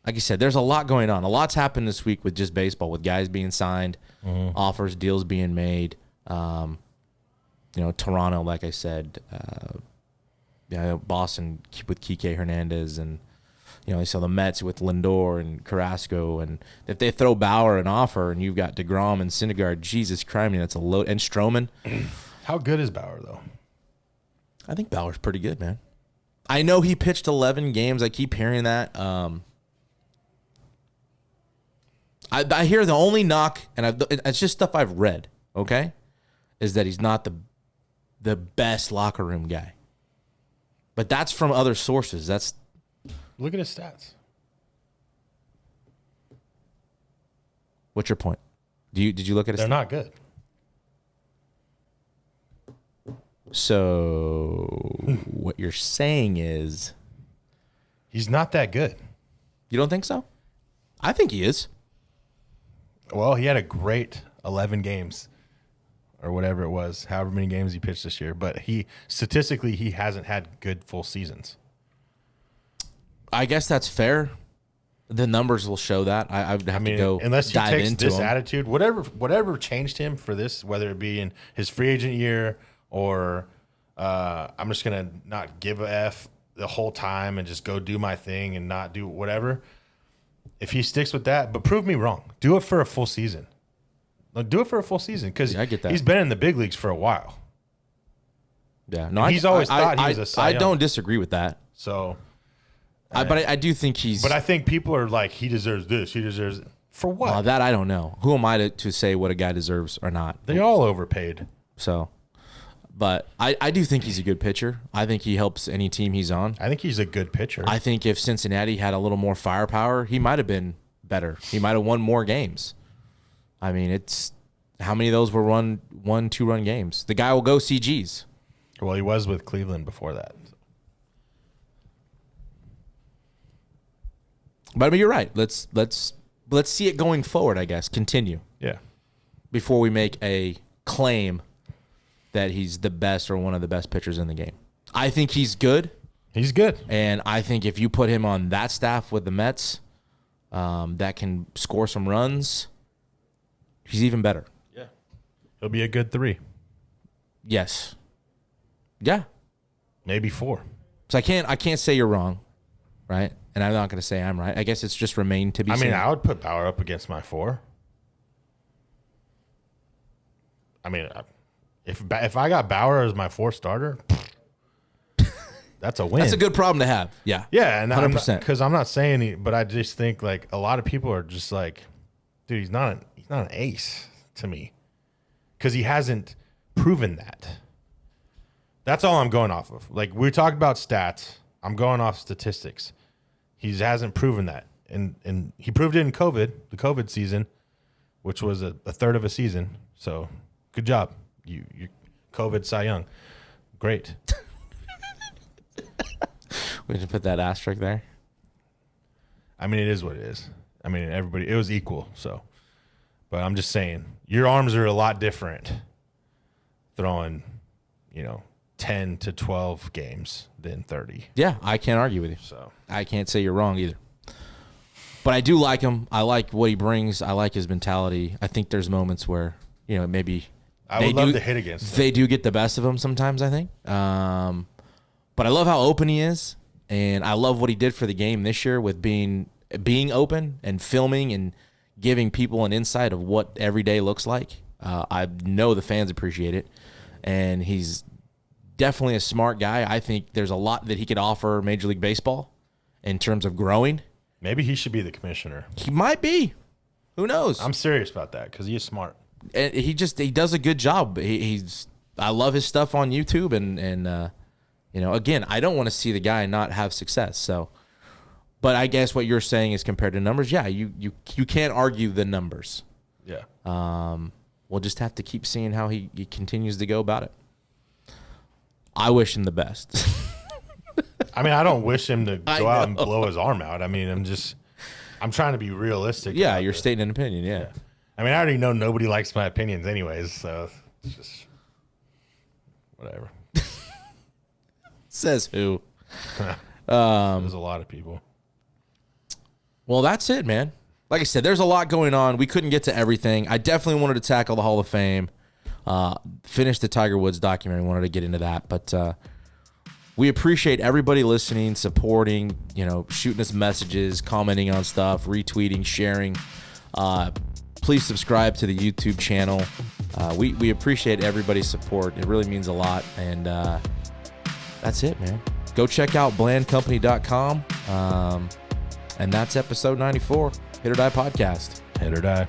Like you said, there's a lot going on. A lot's happened this week with just baseball, with guys being signed, offers, deals being made. Toronto, like I said, Boston with Kike Hernandez, and I saw the Mets with Lindor and Carrasco, and if they throw Bauer an offer, and you've got DeGrom and Syndergaard, Jesus Christ, that's a load. And Stroman. How good is Bauer though? I think Bauer's pretty good, man. I know he pitched 11 games. I keep hearing that. I hear the only knock, and it's just stuff I've read, okay, is that he's not the best locker room guy. But that's from other sources. Look at his stats. What's your point? Did you look at his They're not good. So what you're saying is He's not that good. You don't think so? I think he is. Well, he had a great 11 games or whatever it was, however many games he pitched this year. But statistically, he hasn't had good full seasons. I guess that's fair. The numbers will show that. I would have to go unless he dive takes into this him. attitude, whatever changed him for this, whether it be in his free agent year or I'm just going to not give a F the whole time and just go do my thing and not do whatever. If he sticks with that, but prove me wrong. Do it for a full season. Do it for a full season because I get that. He's been in the big leagues for a while. Yeah, no, he's always thought he was a Cy I Young. don't disagree with that. So, but I do think he's. But I think people are like, he deserves this. He deserves for what? Well, that I don't know. Who am I to say what a guy deserves or not? They all overpaid. So, but I do think he's a good pitcher. I think he helps any team he's on. I think he's a good pitcher. I think if Cincinnati had a little more firepower, he might have been better. He might have won more games. I mean, it's how many of those were 1-2 run games? The guy will go CGs. Well, he was with Cleveland before that. But I mean, you're right. Let's see it going forward, I guess. Continue. Yeah. Before we make a claim that he's the best or one of the best pitchers in the game. I think he's good. He's good. And I think if you put him on that staff with the Mets, that can score some runs, he's even better. Yeah. He'll be a good 3. Yes. Yeah. Maybe 4. So I can't say you're wrong, right? And I'm not going to say I'm right. I guess it's just remain to be seen. I mean, I would put Bauer up against my 4. I mean, if I got Bauer as my 4 starter, that's a win. That's a good problem to have. Yeah. Yeah, and 100%. Because I'm not saying but I just think like a lot of people are just like, dude, he's not an ace to me, because he hasn't proven that. That's all I'm going off of. Like, we talked about stats. I'm going off statistics. He hasn't proven that. And he proved it in the COVID season, which was a third of a season. So good job. You COVID Cy Young. Great. We can put that asterisk there. I mean, it is what it is. I mean, it was equal. So, but I'm just saying, your arms are a lot different throwing, 10 to 12 games than 30. Yeah, I can't argue with you. So I can't say you're wrong either. But I do like him. I like what he brings. I like his mentality. I think there's moments where, maybe I would love to hit against him. They do get the best of him sometimes, I think. But I love how open he is, and I love what he did for the game this year with being open and filming and giving people an insight of what every day looks like. I know the fans appreciate it, and he's definitely a smart guy. I think there's a lot that he could offer Major League Baseball in terms of growing. Maybe he should be the commissioner. He might be. Who knows? I'm serious about that because he's smart. And he does a good job. I love his stuff on YouTube, and again, I don't want to see the guy not have success. So, but I guess what you're saying is compared to numbers. Yeah, you can't argue the numbers. Yeah. We'll just have to keep seeing how he continues to go about it. I wish him the best. I mean, I don't wish him to go out and blow his arm out. I mean, I'm trying to be realistic. Yeah, you're stating an opinion. Yeah. I mean, I already know nobody likes my opinions anyways, so it's just whatever. Says who? There's a lot of people. Well, that's it, man. Like I said, there's a lot going on. We couldn't get to everything. I definitely wanted to tackle the Hall of Fame. Finish the Tiger Woods documentary. Wanted to get into that, but we appreciate everybody listening, supporting, shooting us messages, commenting on stuff, retweeting, sharing. Please subscribe to the YouTube channel. We appreciate everybody's support. It really means a lot, and that's it, man. Go check out blandcompany.com, and that's episode 94, Hit or Die podcast. Hit or Die.